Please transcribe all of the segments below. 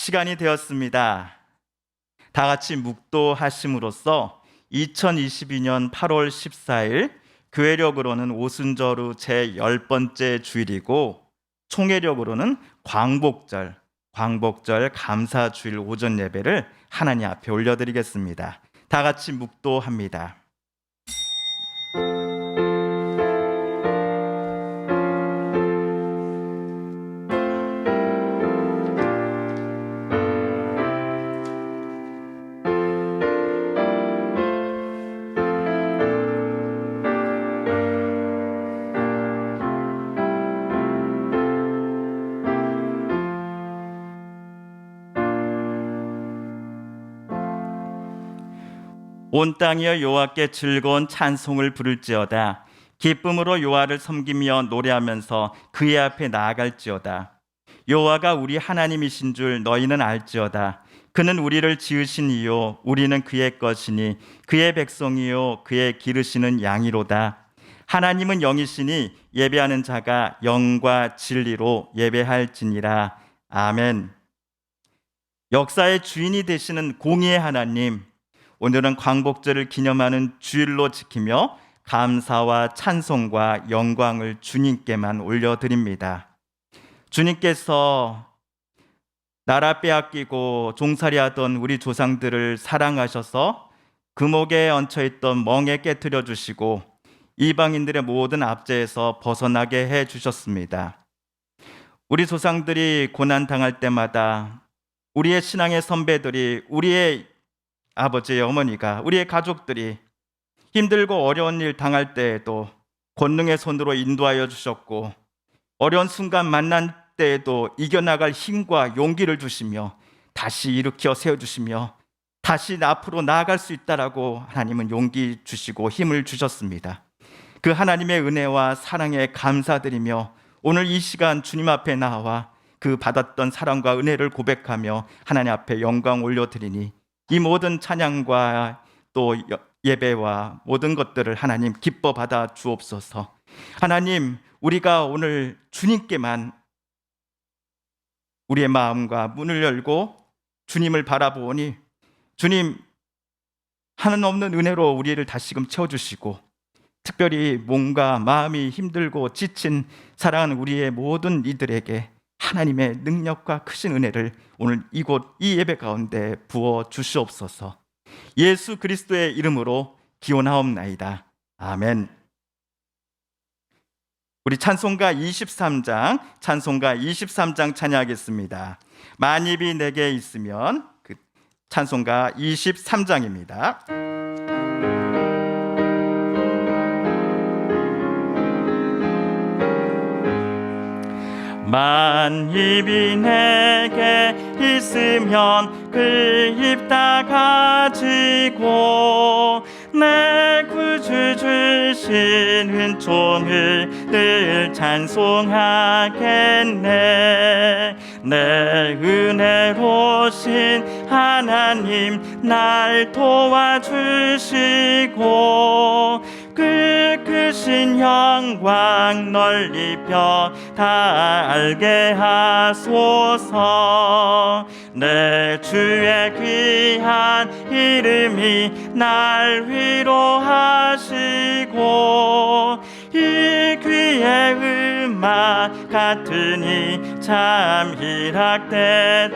시간이 되었습니다. 다 같이 묵도하심으로써 2022년 8월 14일 교회력으로는 오순절후 제10번째 주일이고 총회력으로는 광복절 감사주일 오전 예배를 하나님 앞에 올려드리겠습니다. 다 같이 묵도합니다. 온 땅이여 여호와께 즐거운 찬송을 부를지어다. 기쁨으로 여호와를 섬기며 노래하면서 그의 앞에 나아갈지어다. 여호와가 우리 하나님이신 줄 너희는 알지어다. 그는 우리를 지으신 이요 우리는 그의 것이니 그의 백성이요 그의 기르시는 양이로다. 하나님은 영이시니 예배하는 자가 영과 진리로 예배할지니라. 아멘. 역사의 주인이 되시는 공의의 하나님, 오늘은 광복절을 기념하는 주일로 지키며 감사와 찬송과 영광을 주님께만 올려드립니다. 주님께서 나라 빼앗기고 종살이하던 우리 조상들을 사랑하셔서 금옥에 얹혀있던 멍에 깨트려 주시고 이방인들의 모든 압제에서 벗어나게 해주셨습니다. 우리 조상들이 고난당할 때마다 우리의 신앙의 선배들이, 우리의 아버지, 어머니가, 우리의 가족들이 힘들고 어려운 일 당할 때에도 권능의 손으로 인도하여 주셨고, 어려운 순간 만난 때에도 이겨나갈 힘과 용기를 주시며 다시 일으켜 세워주시며 다시 앞으로 나아갈 수 있다라고 하나님은 용기 주시고 힘을 주셨습니다. 그 하나님의 은혜와 사랑에 감사드리며 오늘 이 시간 주님 앞에 나와 그 받았던 사랑과 은혜를 고백하며 하나님 앞에 영광 올려드리니 이 모든 찬양과 또 예배와 모든 것들을 하나님 기뻐 받아 주옵소서. 하나님, 우리가 오늘 주님께만 우리의 마음과 문을 열고 주님을 바라보니 주님 한없는 은혜로 우리를 다시금 채워주시고, 특별히 몸과 마음이 힘들고 지친 사랑하는 우리의 모든 이들에게 하나님의 능력과 크신 은혜를 오늘 이곳 이 예배 가운데 부어 주시옵소서. 예수 그리스도의 이름으로 기원하옵나이다. 아멘. 우리 찬송가 23장 찬양하겠습니다. 만입이 내게 있으면, 그 찬송가 23장입니다. 만입이 내게 있으면 그 입 다 가지고 내 구주 주신 은총을 늘 찬송하겠네. 내 은혜로신 하나님 날 도와주시고 그 크신 영광 널리 펴 다 알게 하소서. 내 주의 귀한 이름이 날 위로하시고 이 귀의 음악 같으니 참 희락되도다.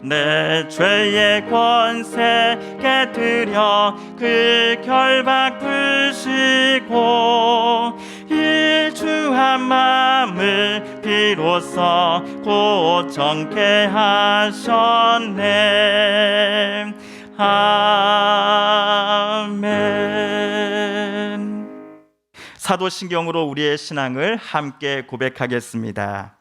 내 죄의 권세 깨뜨려 그 결박 푸시고 이 주한 마음을 비로소 곧 정케 하셨네. 아멘. 사도신경으로 우리의 신앙을 함께 고백하겠습니다.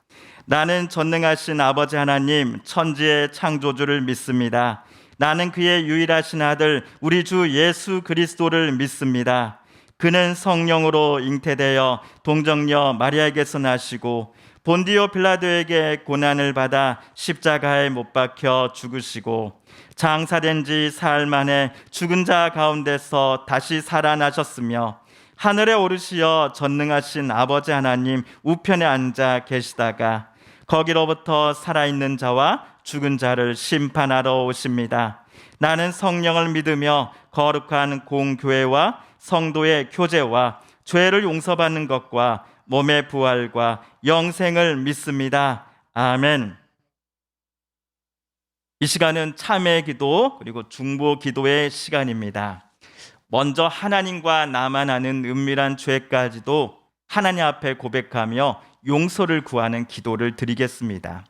나는 전능하신 아버지 하나님 천지의 창조주를 믿습니다. 나는 그의 유일하신 아들 우리 주 예수 그리스도를 믿습니다. 그는 성령으로 잉태되어 동정녀 마리아에게서 나시고 본디오 빌라도에게 고난을 받아 십자가에 못 박혀 죽으시고 장사된 지 사흘 만에 죽은 자 가운데서 다시 살아나셨으며 하늘에 오르시어 전능하신 아버지 하나님 우편에 앉아 계시다가 거기로부터 살아있는 자와 죽은 자를 심판하러 오십니다. 나는 성령을 믿으며 거룩한 공교회와 성도의 교제와 죄를 용서받는 것과 몸의 부활과 영생을 믿습니다. 아멘. 이 시간은 참회 기도 그리고 중보 기도의 시간입니다. 먼저 하나님과 나만 아는 은밀한 죄까지도 하나님 앞에 고백하며 용서를 구하는 기도를 드리겠습니다.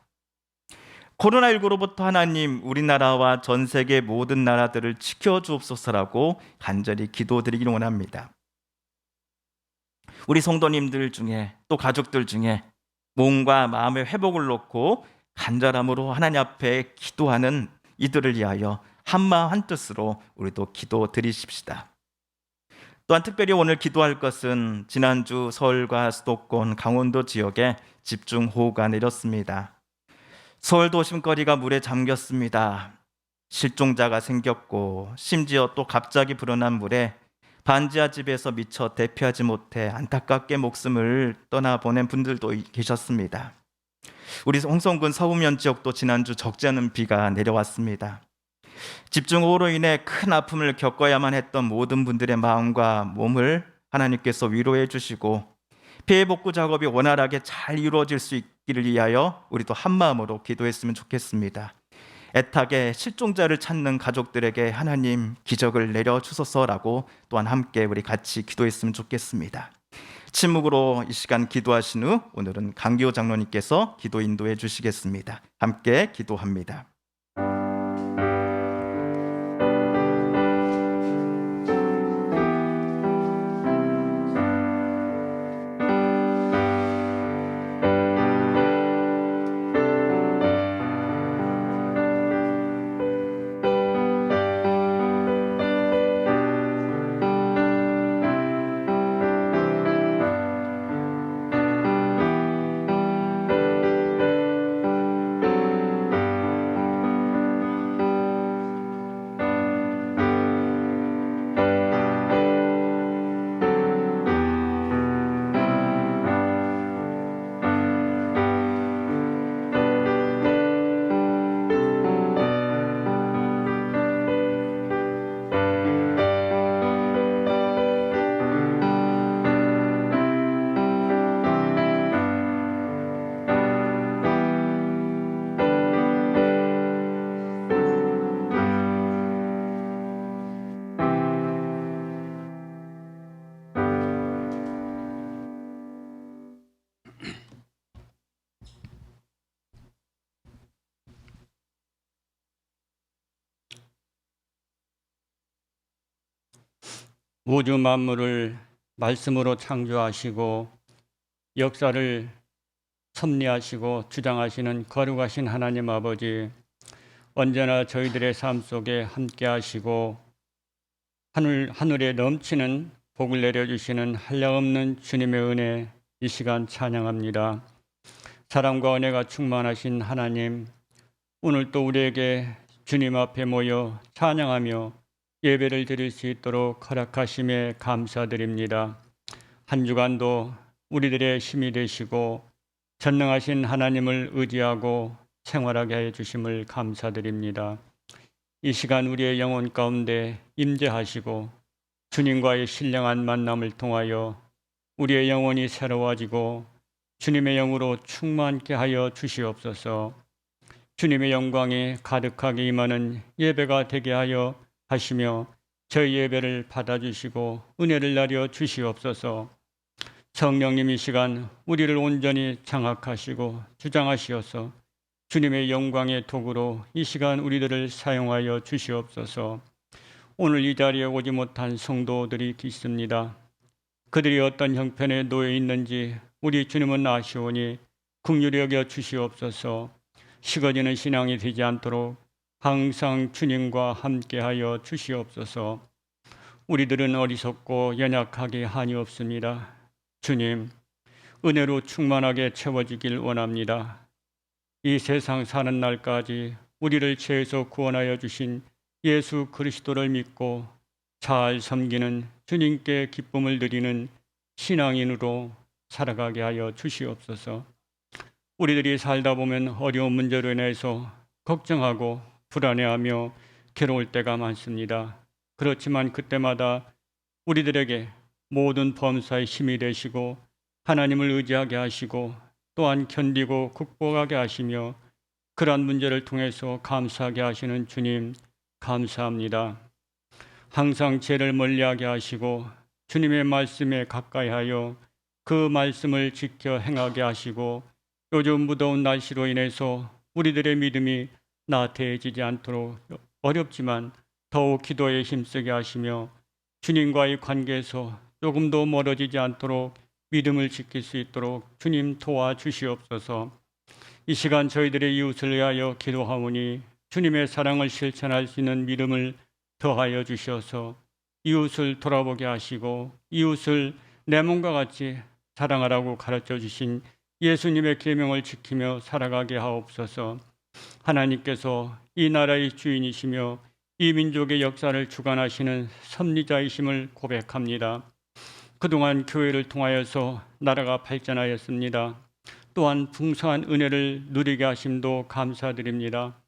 코로나19로부터 하나님 우리나라와 전 세계 모든 나라들을 지켜주옵소서라고 간절히 기도드리기를 원합니다. 우리 성도님들 중에 또 가족들 중에 몸과 마음의 회복을 놓고 간절함으로 하나님 앞에 기도하는 이들을 위하여 한마음 한뜻으로 우리도 기도 드리십시다. 또한 특별히 오늘 기도할 것은 지난주 서울과 수도권, 강원도 지역에 집중호우가 내렸습니다. 서울 도심거리가 물에 잠겼습니다. 실종자가 생겼고 심지어 또 갑자기 불어난 물에 반지하 집에서 미처 대피하지 못해 안타깝게 목숨을 떠나보낸 분들도 계셨습니다. 우리 홍성군 서우면 지역도 지난주 적지 않은 비가 내려왔습니다. 집중호우로 인해 큰 아픔을 겪어야만 했던 모든 분들의 마음과 몸을 하나님께서 위로해 주시고 피해 복구 작업이 원활하게 잘 이루어질 수 있기를 위하여 우리도 한마음으로 기도했으면 좋겠습니다. 애타게 실종자를 찾는 가족들에게 하나님 기적을 내려주소서라고 또한 함께 우리 같이 기도했으면 좋겠습니다. 침묵으로 이 시간 기도하신 후 오늘은 강기호 장로님께서 기도 인도해 주시겠습니다. 함께 기도합니다. 우주 만물을 말씀으로 창조하시고 역사를 섭리하시고 주장하시는 거룩하신 하나님 아버지, 언제나 저희들의 삶 속에 함께 하시고 하늘에 넘치는 복을 내려주시는 한량없는 주님의 은혜, 이 시간 찬양합니다. 사랑과 은혜가 충만하신 하나님, 오늘 또 우리에게 주님 앞에 모여 찬양하며 예배를 드릴 수 있도록 허락하심에 감사드립니다. 한 주간도 우리들의 힘이 되시고 전능하신 하나님을 의지하고 생활하게 해주심을 감사드립니다. 이 시간 우리의 영혼 가운데 임재하시고 주님과의 신령한 만남을 통하여 우리의 영혼이 새로워지고 주님의 영으로 충만케 하여 주시옵소서. 주님의 영광이 가득하게 임하는 예배가 되게 하여 하시며 저희 예배를 받아주시고 은혜를 나려 주시옵소서. 성령님, 이 시간 우리를 온전히 장악하시고 주장하시어서 주님의 영광의 도구로 이 시간 우리들을 사용하여 주시옵소서. 오늘 이 자리에 오지 못한 성도들이 있습니다. 그들이 어떤 형편에 놓여 있는지 우리 주님은 아시오니 긍휼히 여겨 주시옵소서. 식어지는 신앙이 되지 않도록 항상 주님과 함께하여 주시옵소서. 우리들은 어리석고 연약하게 한이 없습니다. 주님, 은혜로 충만하게 채워지길 원합니다. 이 세상 사는 날까지 우리를 죄에서 구원하여 주신 예수 그리스도를 믿고 잘 섬기는 주님께 기쁨을 드리는 신앙인으로 살아가게 하여 주시옵소서. 우리들이 살다 보면 어려운 문제로 인해서 걱정하고 불안해하며 괴로울 때가 많습니다. 그렇지만 그때마다 우리들에게 모든 범사의 힘이 되시고 하나님을 의지하게 하시고 또한 견디고 극복하게 하시며 그러한 문제를 통해서 감사하게 하시는 주님 감사합니다. 항상 죄를 멀리하게 하시고 주님의 말씀에 가까이하여 그 말씀을 지켜 행하게 하시고 요즘 무더운 날씨로 인해서 우리들의 믿음이 나태해지지 않도록 어렵지만 더욱 기도에 힘쓰게 하시며 주님과의 관계에서 조금도 멀어지지 않도록 믿음을 지킬 수 있도록 주님 도와주시옵소서. 이 시간 저희들의 이웃을 위하여 기도하오니 주님의 사랑을 실천할 수 있는 믿음을 더하여 주셔서 이웃을 돌아보게 하시고 이웃을 내 몸과 같이 사랑하라고 가르쳐 주신 예수님의 계명을 지키며 살아가게 하옵소서. 하나님께서 이 나라의 주인이시며 이 민족의 역사를 주관하시는 섭리자이심을 고백합니다. 그동안 교회를 통하여서 나라가 발전하였습니다. 또한 풍성한 은혜를 누리게 하심도 감사드립니다.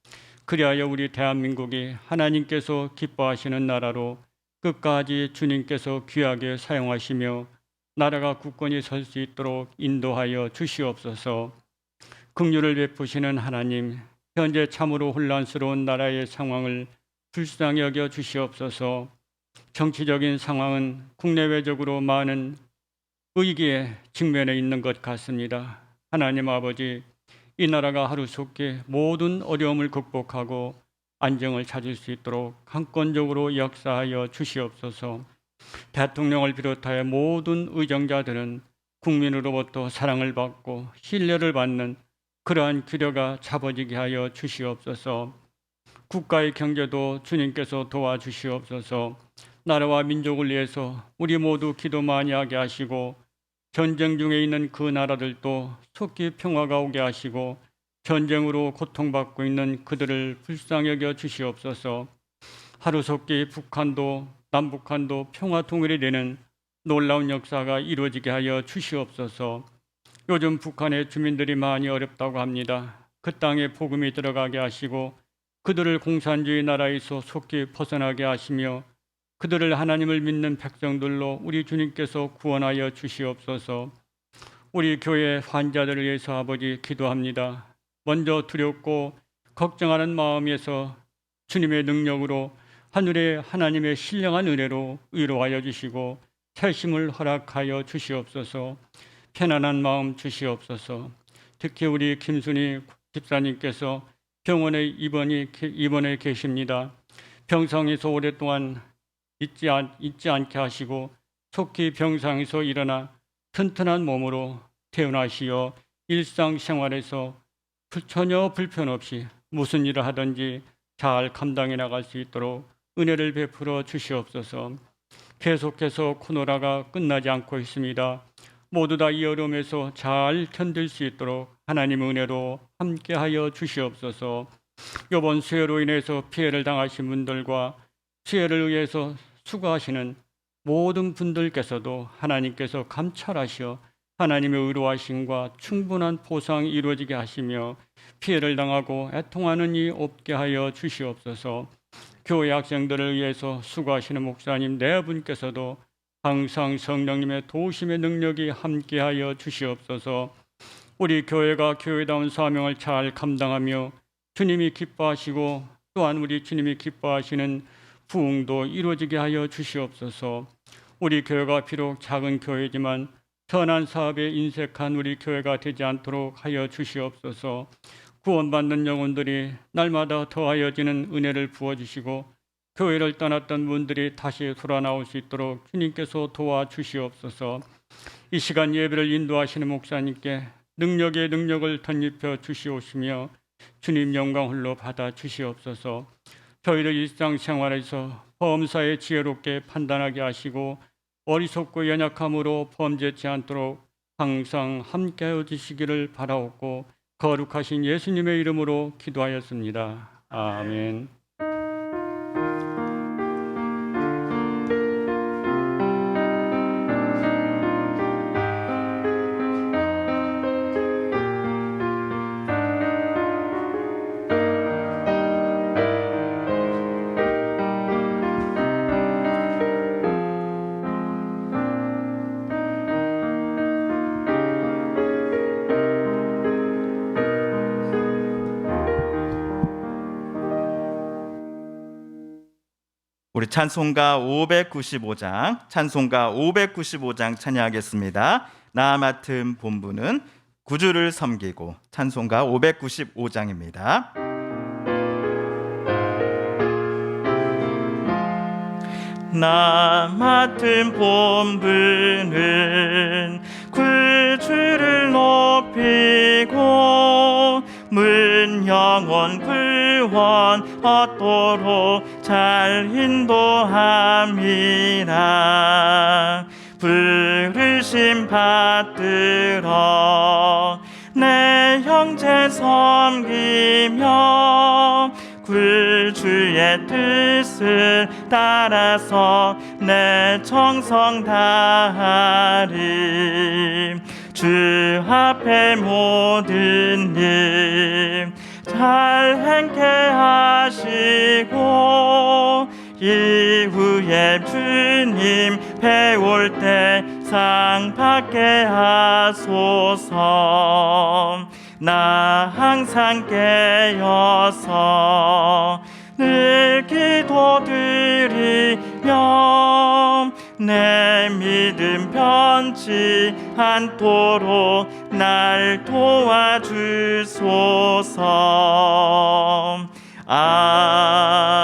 그리하여 우리 대한민국이 하나님께서 기뻐하시는 나라로 끝까지 주님께서 귀하게 사용하시며 나라가 굳건히 설 수 있도록 인도하여 주시옵소서. 긍휼을 베푸시는 하나님, 현재 참으로 혼란스러운 나라의 상황을 불쌍히 여겨 주시옵소서. 정치적인 상황은 국내외적으로 많은 위기에 직면해 있는 것 같습니다. 하나님 아버지, 이 나라가 하루속히 모든 어려움을 극복하고 안정을 찾을 수 있도록 강권적으로 역사하여 주시옵소서. 대통령을 비롯하여 모든 의정자들은 국민으로부터 사랑을 받고 신뢰를 받는 그러한 기류가 잡아지게 하여 주시옵소서. 국가의 경제도 주님께서 도와주시옵소서. 나라와 민족을 위해서 우리 모두 기도 많이 하게 하시고 전쟁 중에 있는 그 나라들도 속히 평화가 오게 하시고 전쟁으로 고통받고 있는 그들을 불쌍히 여겨 주시옵소서. 하루속히 북한도 남북한도 평화 통일이 되는 놀라운 역사가 이루어지게 하여 주시옵소서. 요즘 북한의 주민들이 많이 어렵다고 합니다. 그 땅에 복음이 들어가게 하시고 그들을 공산주의 나라에서 속히 벗어나게 하시며 그들을 하나님을 믿는 백성들로 우리 주님께서 구원하여 주시옵소서. 우리 교회 환자들을 위해서 아버지 기도합니다. 먼저 두렵고 걱정하는 마음에서 주님의 능력으로 하늘의 하나님의 신령한 은혜로 위로하여 주시고 살심을 허락하여 주시옵소서. 편안한 마음 주시옵소서. 특히 우리 김순희 집사님께서 병원에 입원해 계십니다. 병상에서 오랫동안 잊지 않게 하시고 속히 병상에서 일어나 튼튼한 몸으로 태어나시어 일상생활에서 전혀 불편 없이 무슨 일을 하든지 잘 감당해 나갈 수 있도록 은혜를 베풀어 주시옵소서. 계속해서 코로나가 끝나지 않고 있습니다. 모두 다 이 어려움에서 잘 견딜 수 있도록 하나님의 은혜로 함께하여 주시옵소서. 이번 수해로 인해서 피해를 당하신 분들과 수해를 위해서 수고하시는 모든 분들께서도 하나님께서 감찰하시어 하나님의 의로하심과 충분한 보상이 이루어지게 하시며 피해를 당하고 애통하는 이 없게 하여 주시옵소서. 교회 학생들을 위해서 수고하시는 목사님 네 분께서도 항상 성령님의 도우심의 능력이 함께하여 주시옵소서. 우리 교회가 교회다운 사명을 잘 감당하며 주님이 기뻐하시고 또한 우리 주님이 기뻐하시는 부흥도 이루어지게 하여 주시옵소서. 우리 교회가 비록 작은 교회지만 선한 사업에 인색한 우리 교회가 되지 않도록 하여 주시옵소서. 구원받는 영혼들이 날마다 더하여지는 은혜를 부어주시고 교회를 떠났던 분들이 다시 돌아나올 수 있도록 주님께서 도와주시옵소서. 이 시간 예배를 인도하시는 목사님께 능력의 능력을 덧입혀 주시옵시며 주님 영광 홀로 받아 주시옵소서. 저희를 일상생활에서 범사에 지혜롭게 판단하게 하시고 어리석고 연약함으로 범죄치 않도록 항상 함께하여 주시기를 바라옵고 거룩하신 예수님의 이름으로 기도하였습니다. 아멘. 우리 찬송가 595장 찬양하겠습니다. 나 맡은 본부는 구주를 섬기고, 찬송가 595장입니다. 나 맡은 본분은 구주를 높이고 문 영원 구원 얻도록 잘 인도함이라. 부르심 받들어 내 형제 섬기며 구주의 뜻을 따라서 내 정성 다하리. 주 앞에 모든 일 잘 행케 하시고 이후에 주님 배울 때 상 받게 하소서. 나 항상 깨어서 늘 기도드리며 내 믿음 변치 않도록 날 도와주소서. 아멘.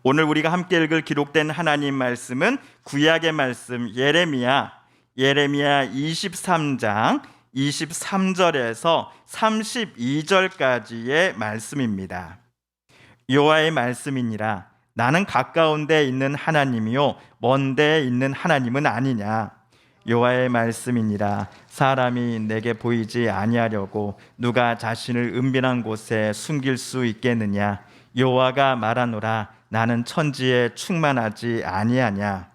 오늘 우리가 함께 읽을 기록된 하나님 말씀은 구약의 말씀 예레미야 23장 23절에서 32절까지의 말씀입니다. 여호와의 말씀이니라. 나는 가까운 데 있는 하나님이요 먼 데에 있는 하나님은 아니냐. 여호와의 말씀이니라. 사람이 내게 보이지 아니하려고 누가 자신을 은밀한 곳에 숨길 수 있겠느냐. 여호와가 말하노라. 나는 천지에 충만하지 아니하냐.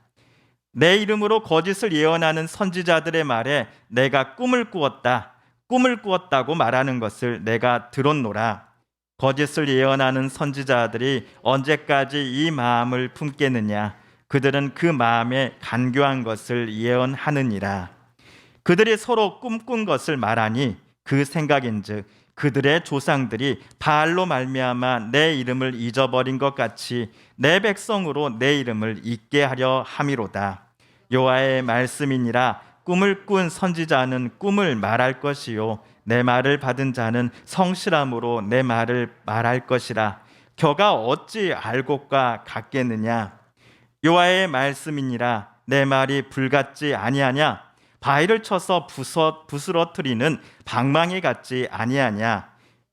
내 이름으로 거짓을 예언하는 선지자들의 말에 내가 꿈을 꾸었다고 말하는 것을 내가 들었노라. 거짓을 예언하는 선지자들이 언제까지 이 마음을 품겠느냐. 그들은 그 마음에 간교한 것을 예언하느니라. 그들이 서로 꿈꾼 것을 말하니 그 생각인즉 그들의 조상들이 바알로 말미암아 내 이름을 잊어버린 것 같이 내 백성으로 내 이름을 잊게 하려 함이로다. 여호와의 말씀이니라. 꿈을 꾼 선지자는 꿈을 말할 것이요 내 말을 받은 자는 성실함으로 내 말을 말할 것이라. 겨가 어찌 알곡과 같겠느냐. 여호와의 말씀이니라. 내 말이 불같지 아니하냐. 바위를 쳐서 부스러뜨리는 방망이 같지 아니하냐.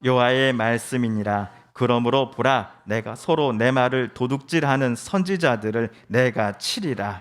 여호와의 말씀이니라. 그러므로 보라, 내가 서로 내 말을 도둑질하는 선지자들을 내가 치리라.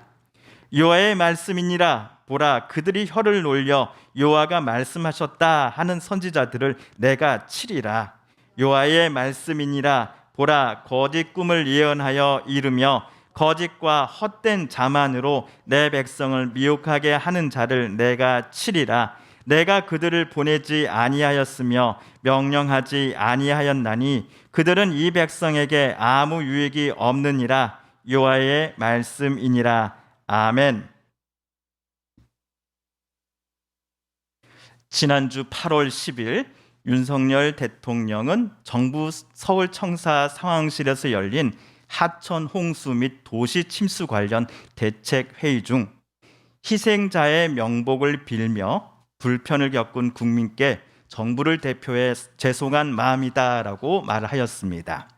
여호와의 말씀이니라. 보라, 그들이 혀를 놀려 여호와가 말씀하셨다 하는 선지자들을 내가 치리라. 여호와의 말씀이니라. 보라, 거짓 꿈을 예언하여 이르며 거짓과 헛된 자만으로 내 백성을 미혹하게 하는 자를 내가 치리라. 내가 그들을 보내지 아니하였으며 명령하지 아니하였나니 그들은 이 백성에게 아무 유익이 없느니라. 여호와의 말씀이니라. 아멘. 지난주 8월 10일 윤석열 대통령은 정부 서울청사 상황실에서 열린 하천 홍수 및 도시 침수 관련 대책 회의 중 희생자의 명복을 빌며 불편을 겪은 국민께 정부를 대표해 죄송한 마음이다라고 말하였습니다.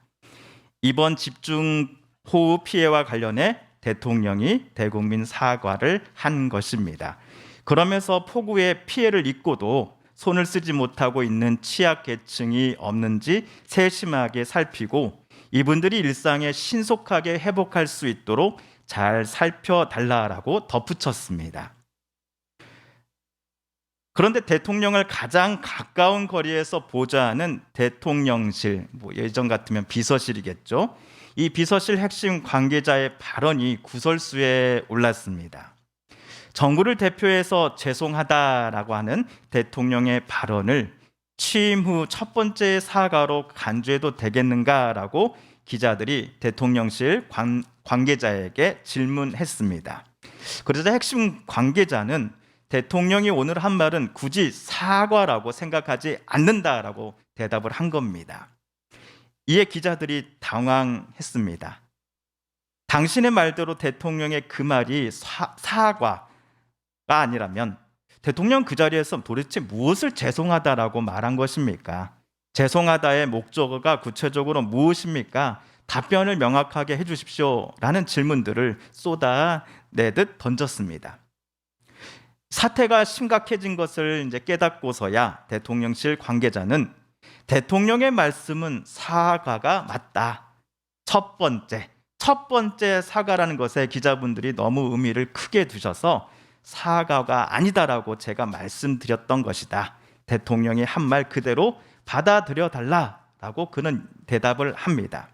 이번 집중호우 피해와 관련해 대통령이 대국민 사과를 한 것입니다. 그러면서 폭우의 피해를 입고도 손을 쓰지 못하고 있는 취약계층이 없는지 세심하게 살피고 이분들이 일상에 신속하게 회복할 수 있도록 잘 살펴달라고 덧붙였습니다. 그런데 대통령을 가장 가까운 거리에서 보좌하는 대통령실, 예전 같으면 비서실이겠죠. 이 비서실 핵심 관계자의 발언이 구설수에 올랐습니다. 정부를 대표해서 죄송하다라고 하는 대통령의 발언을 취임 후 첫 번째 사과로 간주해도 되겠는가라고 기자들이 대통령실 관계자에게 질문했습니다. 그러자 핵심 관계자는 대통령이 오늘 한 말은 굳이 사과라고 생각하지 않는다라고 대답을 한 겁니다. 이에 기자들이 당황했습니다. 당신의 말대로 대통령의 그 말이 사과가 아니라면 대통령 그 자리에서 도대체 무엇을 죄송하다라고 말한 것입니까? 죄송하다의 목적어가 구체적으로 무엇입니까? 답변을 명확하게 해주십시오라는 질문들을 쏟아내듯 던졌습니다. 사태가 심각해진 것을 이제 깨닫고서야 대통령실 관계자는 대통령의 말씀은 사과가 맞다. 첫 번째 사과라는 것에 기자분들이 너무 의미를 크게 두셔서 사과가 아니다라고 제가 말씀드렸던 것이다. 대통령이 한 말 그대로 받아들여 달라라고 그는 대답을 합니다.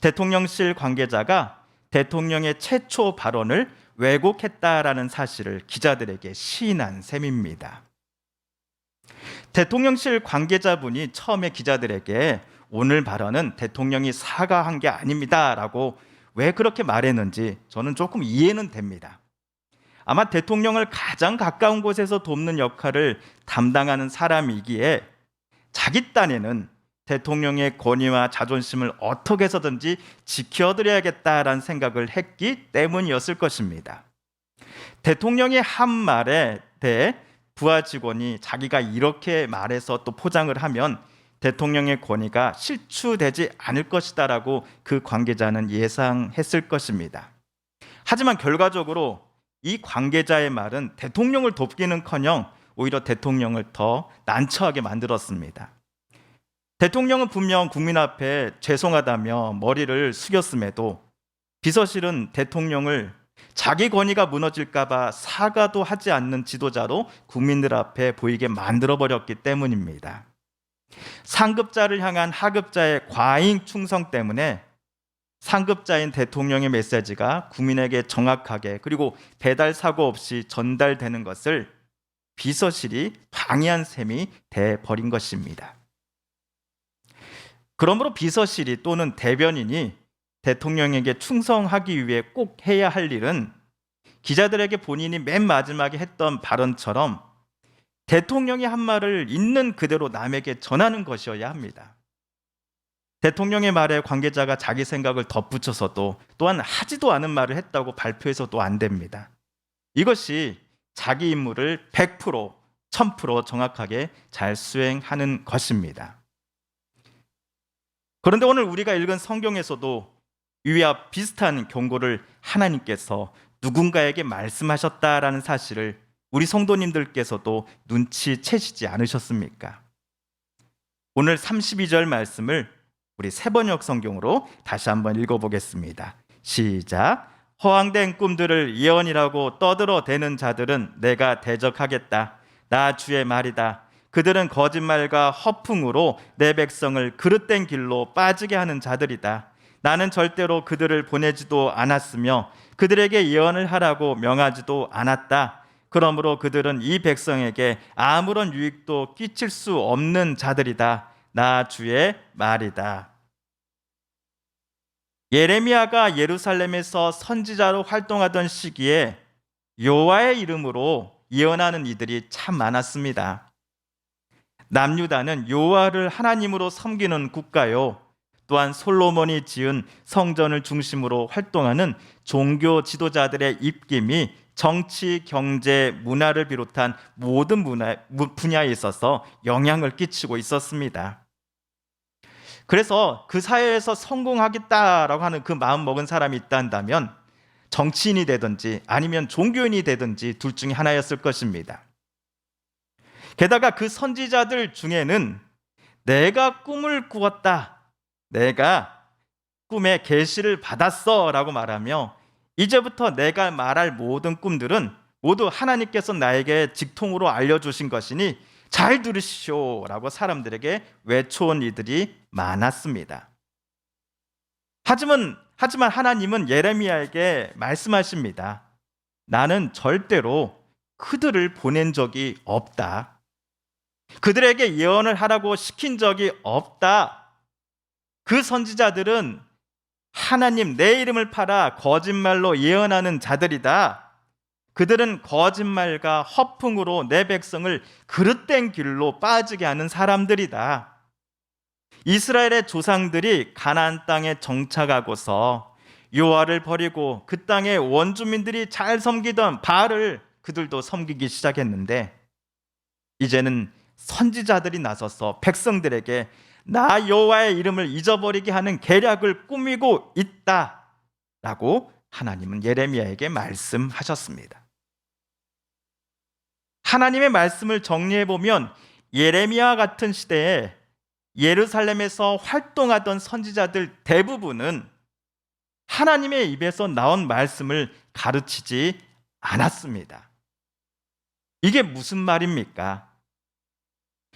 대통령실 관계자가 대통령의 최초 발언을 왜곡했다라는 사실을 기자들에게 시인한 셈입니다. 대통령실 관계자분이 처음에 기자들에게 오늘 발언은 대통령이 사과한 게 아닙니다라고 왜 그렇게 말했는지 저는 조금 이해는 됩니다. 아마 대통령을 가장 가까운 곳에서 돕는 역할을 담당하는 사람이기에 자기 딴에는 대통령의 권위와 자존심을 어떻게 해서든지 지켜드려야겠다라는 생각을 했기 때문이었을 것입니다. 대통령의 한 말에 대해 부하 직원이 자기가 이렇게 말해서 또 포장을 하면 대통령의 권위가 실추되지 않을 것이다라고 그 관계자는 예상했을 것입니다. 하지만 결과적으로 이 관계자의 말은 대통령을 돕기는커녕 오히려 대통령을 더 난처하게 만들었습니다. 대통령은 분명 국민 앞에 죄송하다며 머리를 숙였음에도 비서실은 대통령을 자기 권위가 무너질까 봐 사과도 하지 않는 지도자로 국민들 앞에 보이게 만들어버렸기 때문입니다. 상급자를 향한 하급자의 과잉 충성 때문에 상급자인 대통령의 메시지가 국민에게 정확하게 그리고 배달 사고 없이 전달되는 것을 비서실이 방해한 셈이 돼버린 것입니다. 그러므로 비서실이 또는 대변인이 대통령에게 충성하기 위해 꼭 해야 할 일은 기자들에게 본인이 맨 마지막에 했던 발언처럼 대통령이 한 말을 있는 그대로 남에게 전하는 것이어야 합니다. 대통령의 말에 관계자가 자기 생각을 덧붙여서도 또한 하지도 않은 말을 했다고 발표해서도 안 됩니다. 이것이 자기 임무를 100%, 1000% 정확하게 잘 수행하는 것입니다. 그런데 오늘 우리가 읽은 성경에서도 이와 비슷한 경고를 하나님께서 누군가에게 말씀하셨다라는 사실을 우리 성도님들께서도 눈치채시지 않으셨습니까? 오늘 32절 말씀을 우리 새번역 성경으로 다시 한번 읽어보겠습니다. 시작. 허황된 꿈들을 예언이라고 떠들어대는 자들은 내가 대적하겠다. 나 주의 말이다. 그들은 거짓말과 허풍으로 내 백성을 그릇된 길로 빠지게 하는 자들이다. 나는 절대로 그들을 보내지도 않았으며 그들에게 예언을 하라고 명하지도 않았다. 그러므로 그들은 이 백성에게 아무런 유익도 끼칠 수 없는 자들이다. 나 주의 말이다. 예레미야가 예루살렘에서 선지자로 활동하던 시기에 여호와의 이름으로 예언하는 이들이 참 많았습니다. 남유다는 여호와를 하나님으로 섬기는 국가요. 또한 솔로몬이 지은 성전을 중심으로 활동하는 종교 지도자들의 입김이 정치, 경제, 문화를 비롯한 모든 분야에 있어서 영향을 끼치고 있었습니다. 그래서 그 사회에서 성공하겠다라고 하는 그 마음 먹은 사람이 있다면 정치인이 되든지 아니면 종교인이 되든지 둘 중에 하나였을 것입니다. 게다가 그 선지자들 중에는 내가 꿈을 꾸었다, 내가 꿈에 계시를 받았어 라고 말하며 이제부터 내가 말할 모든 꿈들은 모두 하나님께서 나에게 직통으로 알려주신 것이니 잘 들으시오 라고 사람들에게 외쳐온 이들이 많았습니다. 하지만 하나님은 예레미야에게 말씀하십니다. 나는 절대로 그들을 보낸 적이 없다. 그들에게 예언을 하라고 시킨 적이 없다. 그 선지자들은 하나님 내 이름을 팔아 거짓말로 예언하는 자들이다. 그들은 거짓말과 허풍으로 내 백성을 그릇된 길로 빠지게 하는 사람들이다. 이스라엘의 조상들이 가나안 땅에 정착하고서 여호와를 버리고 그 땅의 원주민들이 잘 섬기던 바알을 그들도 섬기기 시작했는데, 이제는 선지자들이 나서서 백성들에게 나 여호와의 이름을 잊어버리게 하는 계략을 꾸미고 있다라고 하나님은 예레미야에게 말씀하셨습니다. 하나님의 말씀을 정리해 보면 예레미야 같은 시대에 예루살렘에서 활동하던 선지자들 대부분은 하나님의 입에서 나온 말씀을 가르치지 않았습니다. 이게 무슨 말입니까?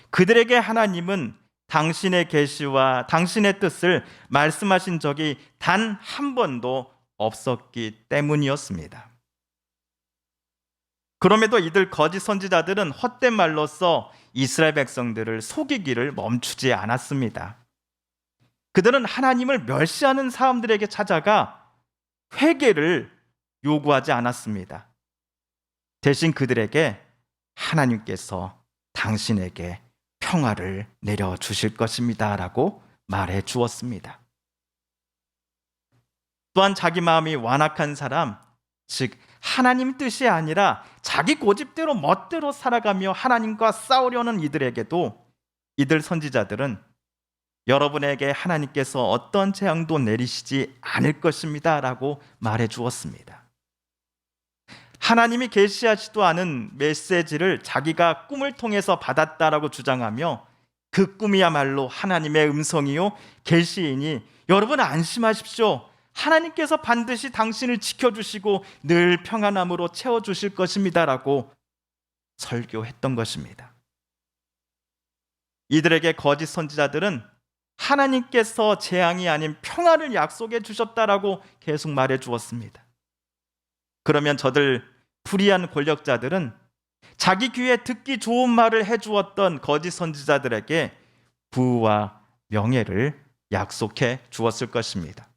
그들에게 하나님은 당신의 계시와 당신의 뜻을 말씀하신 적이 단 한 번도 없었기 때문이었습니다. 그럼에도 이들 거짓 선지자들은 헛된 말로써 이스라엘 백성들을 속이기를 멈추지 않았습니다. 그들은 하나님을 멸시하는 사람들에게 찾아가 회개를 요구하지 않았습니다. 대신 그들에게 하나님께서 당신에게 평화를 내려주실 것입니다 라고 말해 주었습니다. 또한 자기 마음이 완악한 사람, 즉 하나님 뜻이 아니라 자기 고집대로 멋대로 살아가며 하나님과 싸우려는 이들에게도 이들 선지자들은 여러분에게 하나님께서 어떤 재앙도 내리시지 않을 것입니다 라고 말해 주었습니다. 하나님이 계시하지도 않은 메시지를 자기가 꿈을 통해서 받았다라고 주장하며 그 꿈이야말로 하나님의 음성이요 계시이니 여러분 안심하십시오. 하나님께서 반드시 당신을 지켜주시고 늘 평안함으로 채워주실 것입니다라고 설교했던 것입니다. 이들에게 거짓 선지자들은 하나님께서 재앙이 아닌 평화를 약속해 주셨다라고 계속 말해 주었습니다. 그러면 저들 불의한 권력자들은 자기 귀에 듣기 좋은 말을 해주었던 거짓 선지자들에게 부와 명예를 약속해 주었을 것입니다.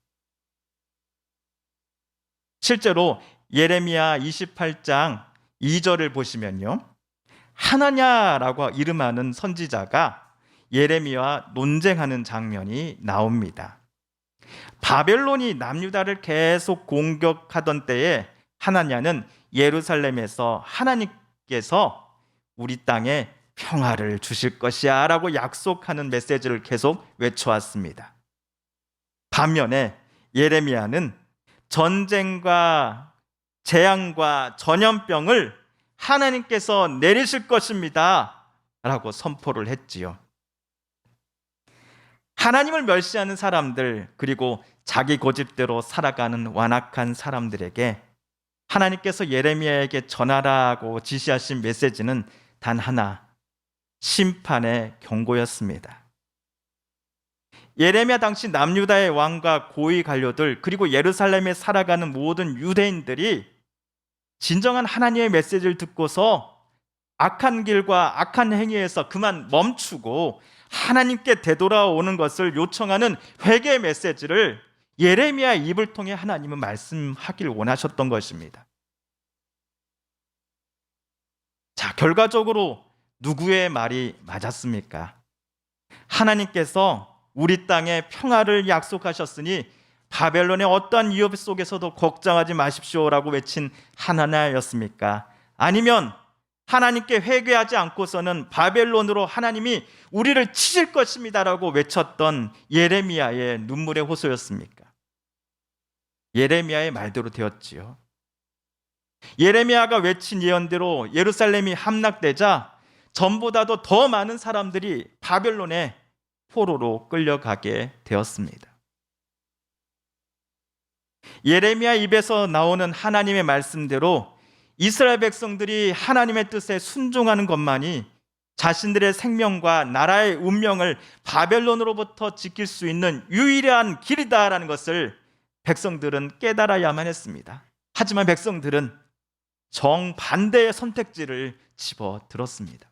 실제로 예레미야 28장 2절을 보시면요, 하나냐라고 이름하는 선지자가 예레미야와 논쟁하는 장면이 나옵니다. 바벨론이 남유다를 계속 공격하던 때에 하나냐는 예루살렘에서 하나님께서 우리 땅에 평화를 주실 것이야 라고 약속하는 메시지를 계속 외쳐왔습니다. 반면에 예레미야는 전쟁과 재앙과 전염병을 하나님께서 내리실 것입니다 라고 선포를 했지요. 하나님을 멸시하는 사람들, 그리고 자기 고집대로 살아가는 완악한 사람들에게 하나님께서 예레미야에게 전하라고 지시하신 메시지는 단 하나, 심판의 경고였습니다. 예레미야 당시 남유다의 왕과 고위 관료들, 그리고 예루살렘에 살아가는 모든 유대인들이 진정한 하나님의 메시지를 듣고서 악한 길과 악한 행위에서 그만 멈추고 하나님께 되돌아오는 것을 요청하는 회개 메시지를 예레미야 입을 통해 하나님은 말씀하길 원하셨던 것입니다. 자, 결과적으로 누구의 말이 맞았습니까? 하나님께서 우리 땅에 평화를 약속하셨으니 바벨론의 어떠한 위협 속에서도 걱정하지 마십시오라고 외친 하나냐였습니까? 아니면 하나님께 회개하지 않고서는 바벨론으로 하나님이 우리를 치실 것입니다라고 외쳤던 예레미야의 눈물의 호소였습니까? 예레미야의 말대로 되었지요. 예레미야가 외친 예언대로 예루살렘이 함락되자 전보다도 더 많은 사람들이 바벨론의 포로로 끌려가게 되었습니다. 예레미야 입에서 나오는 하나님의 말씀대로 이스라엘 백성들이 하나님의 뜻에 순종하는 것만이 자신들의 생명과 나라의 운명을 바벨론으로부터 지킬 수 있는 유일한 길이다라는 것을 백성들은 깨달아야만 했습니다. 하지만 백성들은 정반대의 선택지를 집어들었습니다.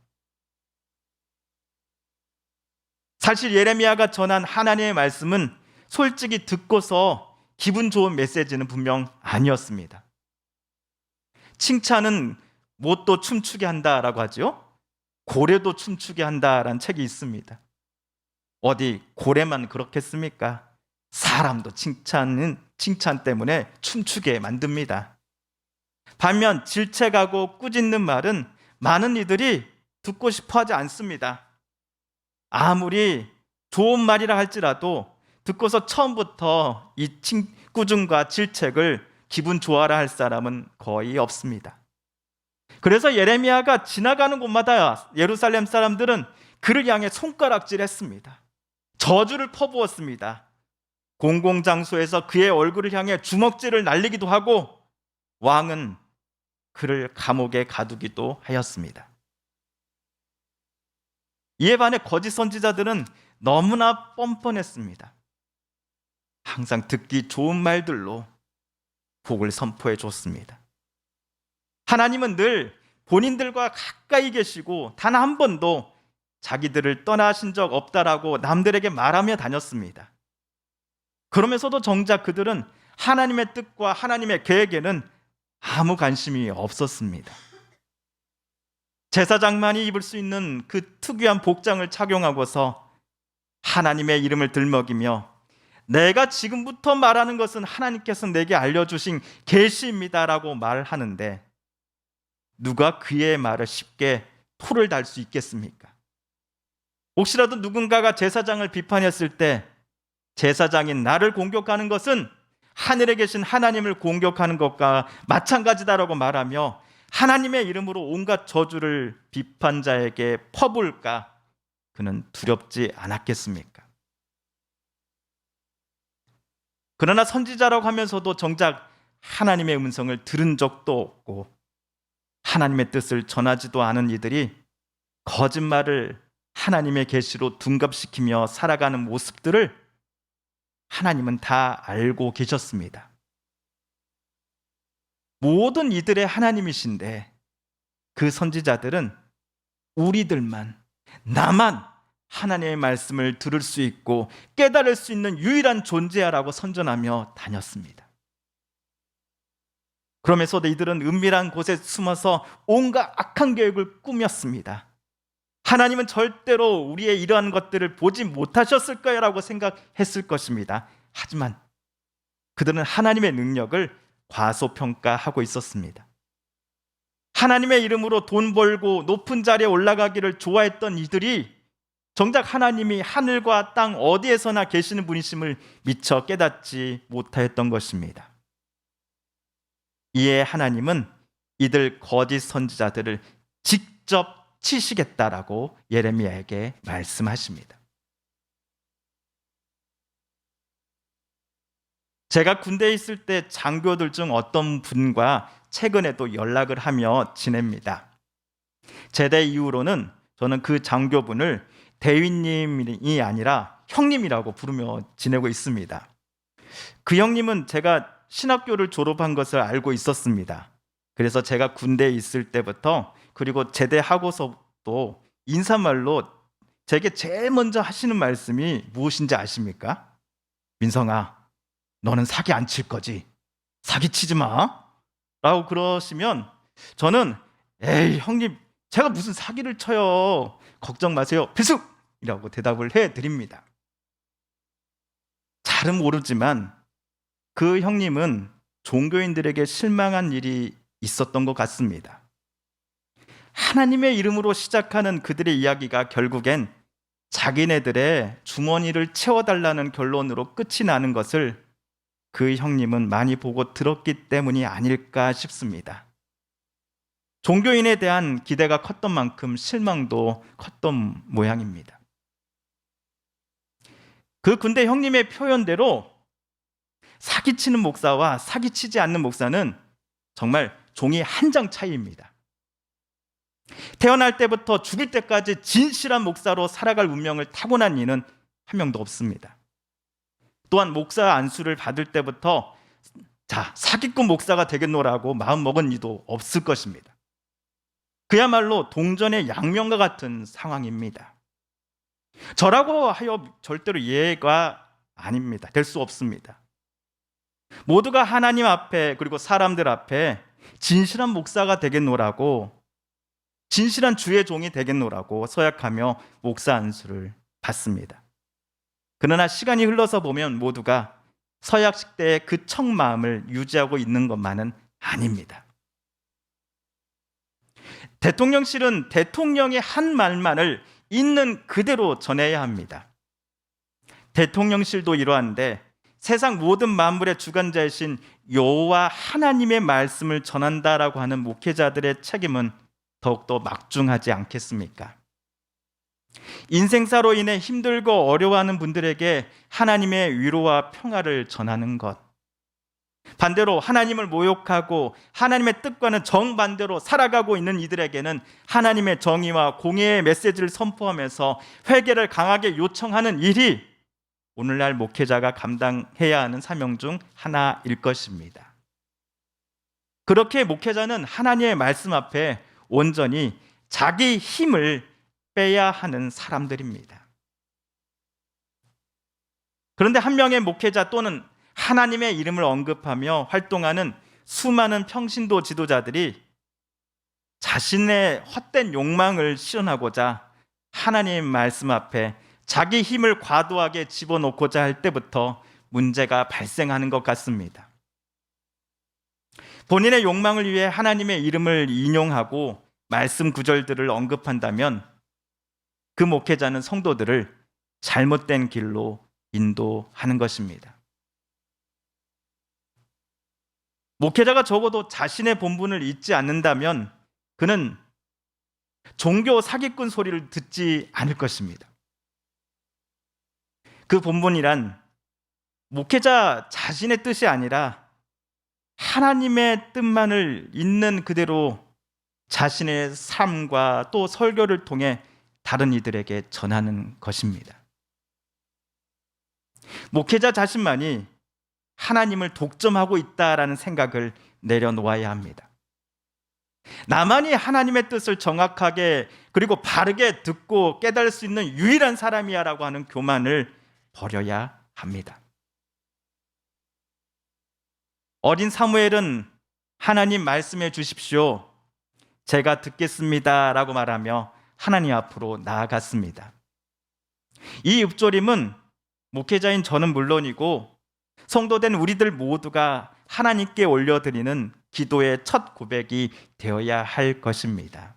사실 예레미야가 전한 하나님의 말씀은 솔직히 듣고서 기분 좋은 메시지는 분명 아니었습니다. 칭찬은 못도 춤추게 한다라고 하죠. 고래도 춤추게 한다라는 책이 있습니다. 어디 고래만 그렇겠습니까? 사람도 칭찬 때문에 춤추게 만듭니다. 반면 질책하고 꾸짖는 말은 많은 이들이 듣고 싶어 하지 않습니다. 아무리 좋은 말이라 할지라도 듣고서 처음부터 이 꾸중과 질책을 기분 좋아라 할 사람은 거의 없습니다. 그래서 예레미야가 지나가는 곳마다 예루살렘 사람들은 그를 향해 손가락질했습니다. 저주를 퍼부었습니다. 공공장소에서 그의 얼굴을 향해 주먹질을 날리기도 하고 왕은 그를 감옥에 가두기도 하였습니다. 이에 반해 거짓 선지자들은 너무나 뻔뻔했습니다. 항상 듣기 좋은 말들로 복을 선포해 줬습니다. 하나님은 늘 본인들과 가까이 계시고 단 한 번도 자기들을 떠나신 적 없다라고 남들에게 말하며 다녔습니다. 그러면서도 정작 그들은 하나님의 뜻과 하나님의 계획에는 아무 관심이 없었습니다. 제사장만이 입을 수 있는 그 특유한 복장을 착용하고서 하나님의 이름을 들먹이며 내가 지금부터 말하는 것은 하나님께서 내게 알려주신 계시입니다라고 말하는데 누가 그의 말을 쉽게 토를 달 수 있겠습니까? 혹시라도 누군가가 제사장을 비판했을 때 제사장인 나를 공격하는 것은 하늘에 계신 하나님을 공격하는 것과 마찬가지다라고 말하며 하나님의 이름으로 온갖 저주를 비판자에게 퍼부을까 그는 두렵지 않았겠습니까? 그러나 선지자라고 하면서도 정작 하나님의 음성을 들은 적도 없고 하나님의 뜻을 전하지도 않은 이들이 거짓말을 하나님의 계시로 둔갑시키며 살아가는 모습들을 하나님은 다 알고 계셨습니다. 모든 이들의 하나님이신데 그 선지자들은 우리들만, 나만 하나님의 말씀을 들을 수 있고 깨달을 수 있는 유일한 존재야라고 선전하며 다녔습니다. 그러면서도 이들은 은밀한 곳에 숨어서 온갖 악한 계획을 꾸몄습니다. 하나님은 절대로 우리의 이러한 것들을 보지 못하셨을 거야라고 생각했을 것입니다. 하지만 그들은 하나님의 능력을 과소평가하고 있었습니다. 하나님의 이름으로 돈 벌고 높은 자리에 올라가기를 좋아했던 이들이 정작 하나님이 하늘과 땅 어디에서나 계시는 분이심을 미처 깨닫지 못하였던 것입니다. 이에 하나님은 이들 거짓 선지자들을 직접 치시겠다라고 예레미야에게 말씀하십니다. 제가 군대에 있을 때 장교들 중 어떤 분과 최근에도 연락을 하며 지냅니다. 제대 이후로는 저는 그 장교분을 대위님이 아니라 형님이라고 부르며 지내고 있습니다. 그 형님은 제가 신학교를 졸업한 것을 알고 있었습니다. 그래서 제가 군대에 있을 때부터 그리고 제대하고서도 인사말로 제게 제일 먼저 하시는 말씀이 무엇인지 아십니까? 민성아, 너는 사기 안 칠 거지? 사기 치지 마 라고 그러시면 저는 에이 형님, 제가 무슨 사기를 쳐요, 걱정 마세요, 필승이라고 대답을 해드립니다. 잘은 모르지만 그 형님은 종교인들에게 실망한 일이 있었던 것 같습니다. 하나님의 이름으로 시작하는 그들의 이야기가 결국엔 자기네들의 주머니를 채워달라는 결론으로 끝이 나는 것을 그 형님은 많이 보고 들었기 때문이 아닐까 싶습니다. 종교인에 대한 기대가 컸던 만큼 실망도 컸던 모양입니다. 그 군대 형님의 표현대로 사기치는 목사와 사기치지 않는 목사는 정말 종이 한 장 차이입니다. 태어날 때부터 죽을 때까지 진실한 목사로 살아갈 운명을 타고난 이는 한 명도 없습니다. 또한 목사 안수를 받을 때부터 자, 사기꾼 목사가 되겠노라고 마음먹은 이도 없을 것입니다. 그야말로 동전의 양면과 같은 상황입니다. 저라고 하여 절대로 예가 아닙니다. 될 수 없습니다. 모두가 하나님 앞에 그리고 사람들 앞에 진실한 목사가 되겠노라고, 진실한 주의 종이 되겠노라고 서약하며 목사 안수를 받습니다. 그러나 시간이 흘러서 보면 모두가 서약식 때의 그 첫 마음을 유지하고 있는 것만은 아닙니다. 대통령실은 대통령의 한 말만을 있는 그대로 전해야 합니다. 대통령실도 이러한데 세상 모든 만물의 주관자이신 여호와 하나님의 말씀을 전한다라고 하는 목회자들의 책임은 더욱더 막중하지 않겠습니까? 인생사로 인해 힘들고 어려워하는 분들에게 하나님의 위로와 평화를 전하는 것, 반대로 하나님을 모욕하고 하나님의 뜻과는 정반대로 살아가고 있는 이들에게는 하나님의 정의와 공의의 메시지를 선포하면서 회개를 강하게 요청하는 일이 오늘날 목회자가 감당해야 하는 사명 중 하나일 것입니다. 그렇게 목회자는 하나님의 말씀 앞에 온전히 자기 힘을 빼야 하는 사람들입니다. 그런데 한 명의 목회자 또는 하나님의 이름을 언급하며 활동하는 수많은 평신도 지도자들이 자신의 헛된 욕망을 실현하고자 하나님의 말씀 앞에 자기 힘을 과도하게 집어넣고자 할 때부터 문제가 발생하는 것 같습니다. 본인의 욕망을 위해 하나님의 이름을 인용하고 말씀 구절들을 언급한다면 그 목회자는 성도들을 잘못된 길로 인도하는 것입니다. 목회자가 적어도 자신의 본분을 잊지 않는다면 그는 종교 사기꾼 소리를 듣지 않을 것입니다. 그 본분이란 목회자 자신의 뜻이 아니라 하나님의 뜻만을 있는 그대로 자신의 삶과 또 설교를 통해 다른 이들에게 전하는 것입니다. 목회자 자신만이 하나님을 독점하고 있다라는 생각을 내려놓아야 합니다. 나만이 하나님의 뜻을 정확하게 그리고 바르게 듣고 깨달을 수 있는 유일한 사람이야라고 하는 교만을 버려야 합니다. 어린 사무엘은 하나님 말씀해 주십시오. 제가 듣겠습니다라고 말하며 하나님 앞으로 나아갔습니다. 이 읊조림은 목회자인 저는 물론이고 성도된 우리들 모두가 하나님께 올려드리는 기도의 첫 고백이 되어야 할 것입니다.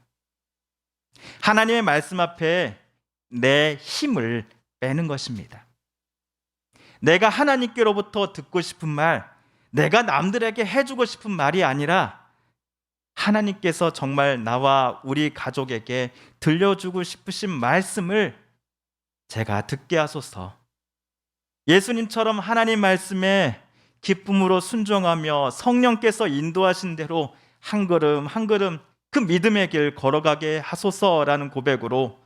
하나님의 말씀 앞에 내 힘을 빼는 것입니다. 내가 하나님께로부터 듣고 싶은 말, 내가 남들에게 해주고 싶은 말이 아니라 하나님께서 정말 나와 우리 가족에게 들려주고 싶으신 말씀을 제가 듣게 하소서. 예수님처럼 하나님 말씀에 기쁨으로 순종하며 성령께서 인도하신 대로 한 걸음 한 걸음 그 믿음의 길 걸어가게 하소서라는 고백으로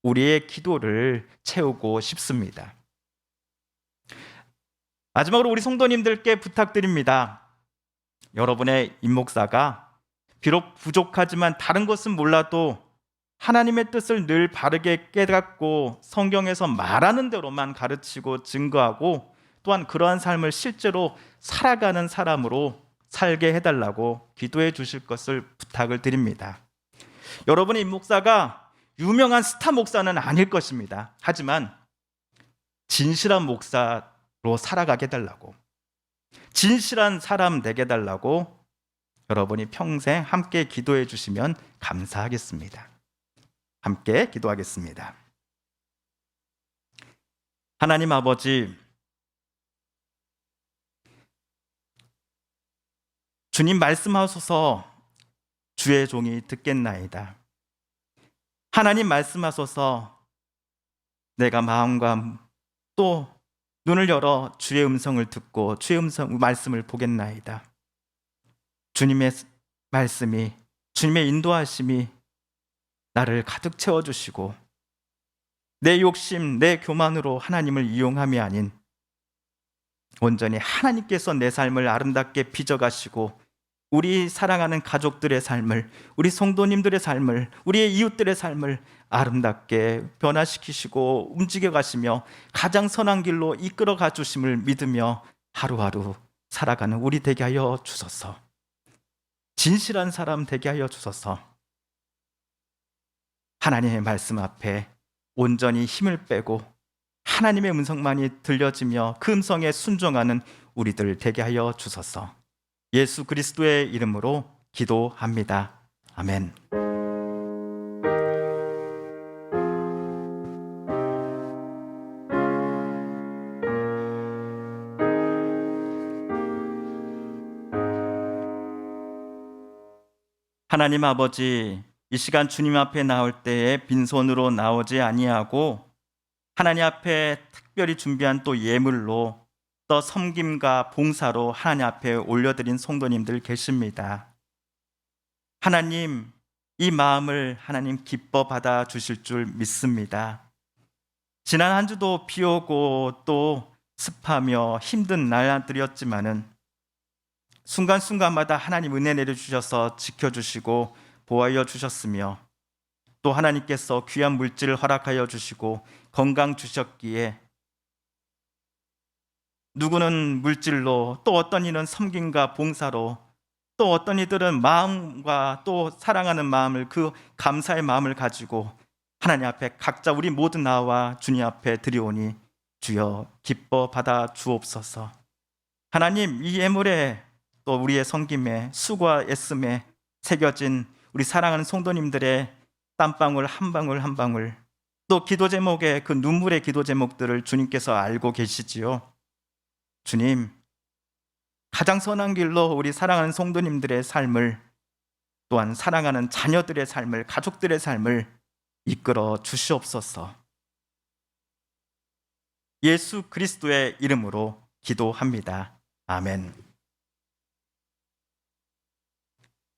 우리의 기도를 채우고 싶습니다. 마지막으로 우리 성도님들께 부탁드립니다. 여러분의 임목사가 비록 부족하지만 다른 것은 몰라도 하나님의 뜻을 늘 바르게 깨닫고 성경에서 말하는 대로만 가르치고 증거하고 또한 그러한 삶을 실제로 살아가는 사람으로 살게 해달라고 기도해 주실 것을 부탁을 드립니다. 여러분의 임목사가 유명한 스타 목사는 아닐 것입니다. 하지만 진실한 목사로 살아가게 해달라고, 진실한 사람 되게 해달라고 여러분이 평생 함께 기도해 주시면 감사하겠습니다. 함께 기도하겠습니다. 하나님 아버지, 주님 말씀하소서. 주의 종이 듣겠나이다. 하나님 말씀하소서. 내가 마음과 또 눈을 열어 주의 음성을 듣고 주의 말씀을 보겠나이다. 주님의 말씀이, 주님의 인도하심이 나를 가득 채워주시고 내 욕심, 내 교만으로 하나님을 이용함이 아닌 온전히 하나님께서 내 삶을 아름답게 빚어가시고 우리 사랑하는 가족들의 삶을, 우리 성도님들의 삶을, 우리의 이웃들의 삶을 아름답게 변화시키시고 움직여 가시며 가장 선한 길로 이끌어 가 주심을 믿으며 하루하루 살아가는 우리 되게 하여 주소서. 진실한 사람 되게 하여 주소서. 하나님의 말씀 앞에 온전히 힘을 빼고 하나님의 음성만이 들려지며 그 음성에 순종하는 우리들 되게 하여 주소서. 예수 그리스도의 이름으로 기도합니다. 아멘. 하나님 아버지, 이 시간 주님 앞에 나올 때에 빈손으로 나오지 아니하고 하나님 앞에 특별히 준비한 또 예물로 또 섬김과 봉사로 하나님 앞에 올려드린 성도님들 계십니다. 하나님, 이 마음을 하나님 기뻐 받아 주실 줄 믿습니다. 지난 한 주도 비 오고 또 습하며 힘든 날들이었지만은 순간순간마다 하나님 은혜 내려주셔서 지켜주시고 보호하여 주셨으며 또 하나님께서 귀한 물질을 허락하여 주시고 건강 주셨기에 누구는 물질로 또 어떤 이는 섬김과 봉사로 또 어떤 이들은 마음과 또 사랑하는 마음을 그 감사의 마음을 가지고 하나님 앞에 각자 우리 모두 나와 주님 앞에 드리오니 주여 기뻐 받아 주옵소서. 하나님, 이 예물에 또 우리의 섬김에 수고와 애씀에 새겨진 우리 사랑하는 성도님들의 땀방울 한 방울 한 방울 또 기도 제목의 그 눈물의 기도 제목들을 주님께서 알고 계시지요. 주님, 가장 선한 길로 우리 사랑하는 성도님들의 삶을 또한 사랑하는 자녀들의 삶을 가족들의 삶을 이끌어 주시옵소서. 예수 그리스도의 이름으로 기도합니다. 아멘.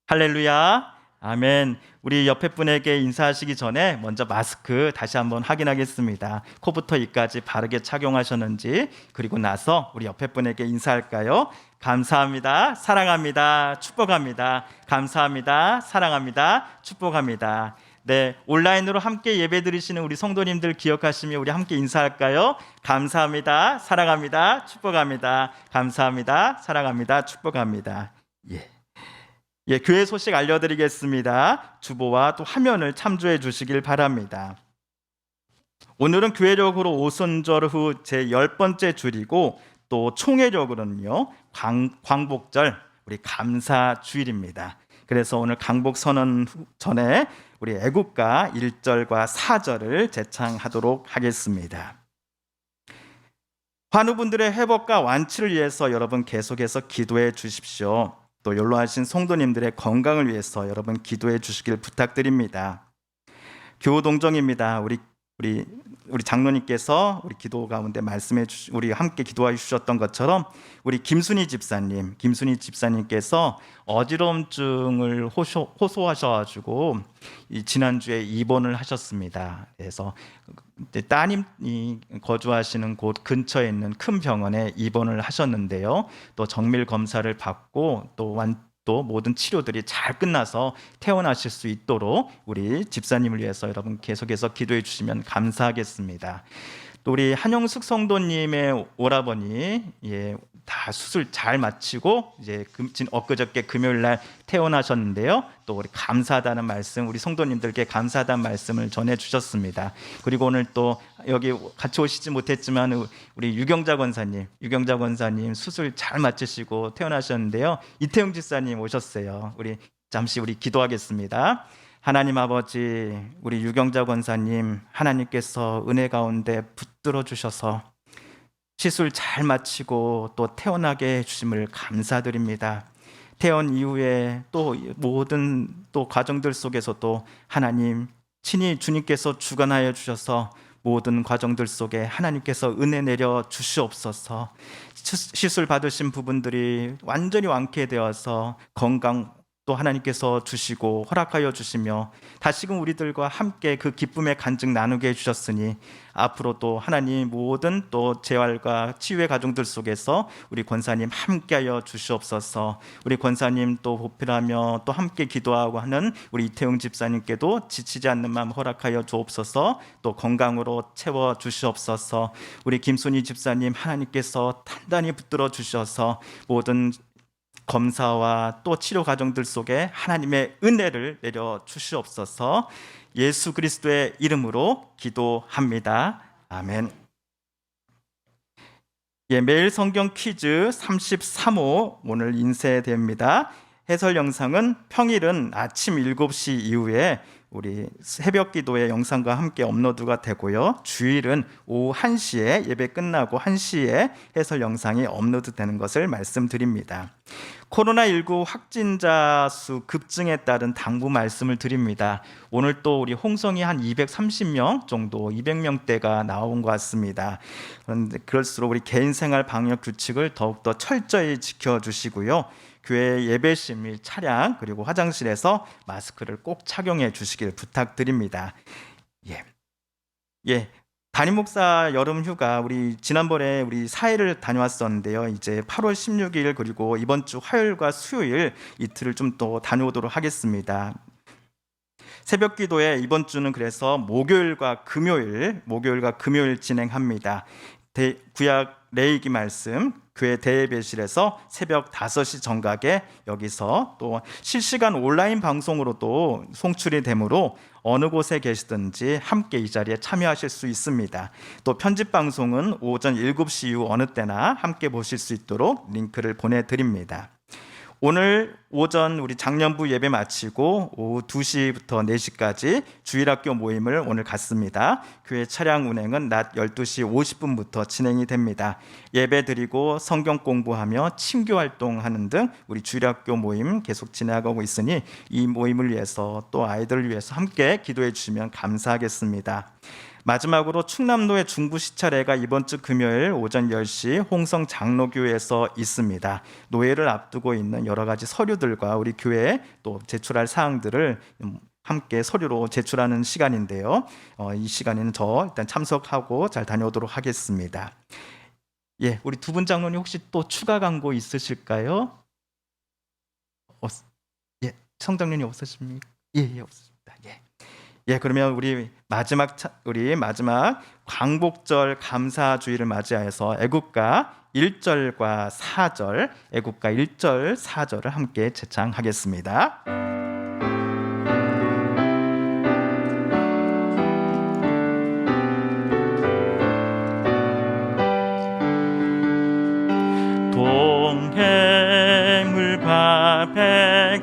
할렐루야. 아멘. 우리 옆에 분에게 인사하시기 전에 먼저 마스크 다시 한번 확인하겠습니다. 코부터 입까지 바르게 착용하셨는지. 그리고 나서 우리 옆에 분에게 인사할까요? 감사합니다. 사랑합니다. 축복합니다. 감사합니다. 사랑합니다. 축복합니다. 네, 온라인으로 함께 예배드리시는 우리 성도님들 기억하시며 우리 함께 인사할까요? 감사합니다. 사랑합니다. 축복합니다. 감사합니다. 사랑합니다. 축복합니다. 교회 소식 알려드리겠습니다. 주보와 또 화면을 참조해 주시길 바랍니다. 오늘은 교회력으로 오순절 후 제10번째 주일이고 또 총회력으로는요 광복절 우리 감사 주일입니다. 그래서 오늘 강복 선언 전에 우리 애국가 1절과 4절을 제창하도록 하겠습니다. 환우분들의 회복과 완치를 위해서 여러분 계속해서 기도해 주십시오. 또 연로하신 성도님들의 건강을 위해서 여러분 기도해 주시길 부탁드립니다. 교우동정입니다. 우리 장로님께서 우리 기도 가운데 말씀해 우리 함께 기도해 주셨던 것처럼 우리 김순희 집사님께서 어지러움증을 호소하셔가지고 지난주에 입원을 하셨습니다. 그래서 따님이 거주하시는 곳 근처에 있는 큰 병원에 입원을 하셨는데요. 또 정밀 검사를 받고 또 모든 치료들이 잘 끝나서 퇴원하실 수 있도록 우리 집사님을 위해서 여러분 계속해서 기도해 주시면 감사하겠습니다. 또 우리 한영숙 성도님의 오라버니 다 수술 잘 마치고 이제 엊그저께 금요일 날 퇴원하셨는데요. 또 우리 감사하다는 말씀, 우리 성도님들께 감사하다는 말씀을 전해 주셨습니다. 그리고 오늘 또 여기 같이 오시지 못했지만 우리 유경자 권사님 수술 잘 마치시고 퇴원하셨는데요. 이태용 집사님 오셨어요. 잠시 기도하겠습니다. 하나님 아버지, 우리 유경자 권사님 하나님께서 은혜 가운데 붙들어 주셔서 시술 잘 마치고 또 퇴원하게 해주심을 감사드립니다. 퇴원 이후에 또 모든 또 과정들 속에서도 하나님 친히 주님께서 주관하여 주셔서 모든 과정들 속에 하나님께서 은혜 내려 주시옵소서. 시술 받으신 부분들이 완전히 완쾌되어서 건강 또 하나님께서 주시고 허락하여 주시며 다시금 우리들과 함께 그 기쁨의 간증 나누게 해주셨으니 앞으로도 하나님 모든 또 재활과 치유의 과정들 속에서 우리 권사님 함께하여 주시옵소서. 우리 권사님 또 보필하며 또 함께 기도하고 하는 우리 이태용 집사님께도 지치지 않는 마음 허락하여 주옵소서. 또 건강으로 채워 주시옵소서. 우리 김순희 집사님 하나님께서 단단히 붙들어 주셔서 모든 검사와 또 치료 과정들 속에 하나님의 은혜를 내려 주시옵소서. 예수 그리스도의 이름으로 기도합니다. 아멘. 예, 매일 성경 퀴즈 33호 오늘 인쇄됩니다. 해설 영상은 평일은 아침 7시 이후에 우리 새벽 기도의 영상과 함께 업로드가 되고요. 주일은 오후 1시에 예배 끝나고 1시에 해설 영상이 업로드되는 것을 말씀드립니다. 코로나19 확진자 수 급증에 따른 당부 말씀을 드립니다. 오늘 또 우리 홍성이 한 230명 정도, 200명대가 나온 것 같습니다. 그런데 그럴수록 우리 개인생활 방역 규칙을 더욱더 철저히 지켜주시고요. 교회 예배실 및 차량 그리고 화장실에서 마스크를 꼭 착용해 주시길 부탁드립니다. 담임 목사 여름 휴가 우리 지난번에 우리 사회를 다녀왔었는데요. 이제 8월 16일 그리고 이번 주 화요일과 수요일 이틀을 좀 더 다녀오도록 하겠습니다. 새벽 기도에 이번 주는 그래서 목요일과 금요일 진행합니다. 구약 레위기 말씀 교회 대예배실에서 새벽 5시 정각에 여기서 또 실시간 온라인 방송으로도 송출이 되므로 어느 곳에 계시든지 함께 이 자리에 참여하실 수 있습니다. 또 편집 방송은 오전 7시 이후 어느 때나 함께 보실 수 있도록 링크를 보내드립니다. 오늘 오전 우리 장년부 예배 마치고 오후 2시부터 4시까지 주일학교 모임을 오늘 갖습니다. 교회 차량 운행은 낮 12시 50분부터 진행이 됩니다. 예배 드리고 성경 공부하며 친교 활동하는 등 우리 주일학교 모임 계속 진행하고 있으니 이 모임을 위해서 또 아이들을 위해서 함께 기도해 주시면 감사하겠습니다. 마지막으로 충남도의 중부 시찰회가 이번 주 금요일 오전 10시 홍성 장로교회에서 있습니다. 노예를 앞두고 있는 여러 가지 서류들과 우리 교회에 또 제출할 사항들을 함께 서류로 제출하는 시간인데요. 이 시간에는 저 일단 참석하고 잘 다녀오도록 하겠습니다. 우리 두 분 장로님 혹시 또 추가 광고 있으실까요? 성장님이 없으십니까? 없으십니다. 그러면 우리 마지막 광복절 감사주의를 맞이하여서 애국가 1절과 4절, 애국가 1절, 4절을 함께 제창하겠습니다. 동해물과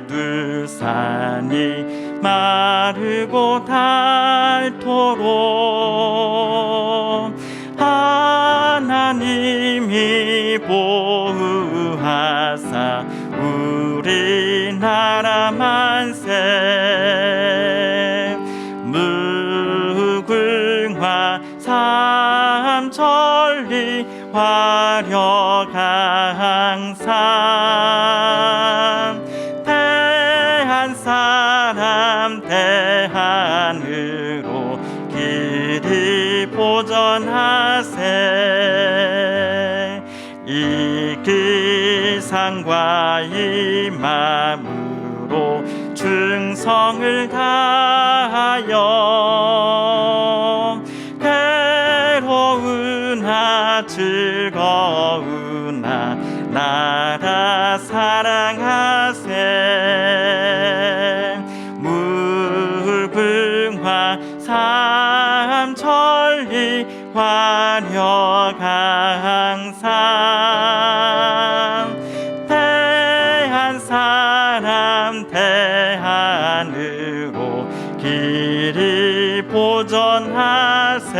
백두산이 마르고 닳도록 하나님이 보호하사 우리나라 만세 무궁화 삼천리 화력 항상 대한 사람 대한으로 길이 보전하세 이 기상과 이 마음으로 충성을 다하여 괴로우나 즐거우나 나라 사랑하세 무궁화 삼천리 화력 항상 대한 사람 대한으로 길이 보전하세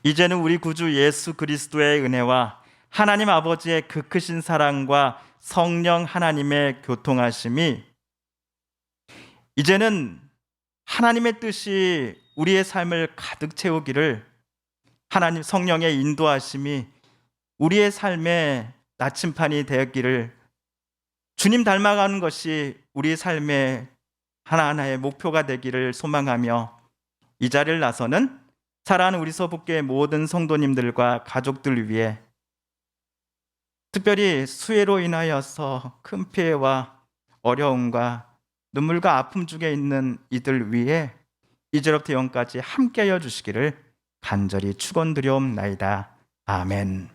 이제는 우리 구주 예수 그리스도의 은혜와 하나님 아버지의 그 크신 사랑과 성령 하나님의 교통하심이 이제는 하나님의 뜻이 우리의 삶을 가득 채우기를 하나님 성령의 인도하심이 우리의 삶의 나침판이 되었기를 주님 닮아가는 것이 우리의 삶의 하나하나의 목표가 되기를 소망하며 이 자리를 나서는 사랑하는 우리 서북교회 모든 성도님들과 가족들 위해 특별히 수해로 인하여서 큰 피해와 어려움과 눈물과 아픔 중에 있는 이들 위해 이제부터 영까지 함께하여 주시기를 간절히 축원드리옵나이다. 아멘.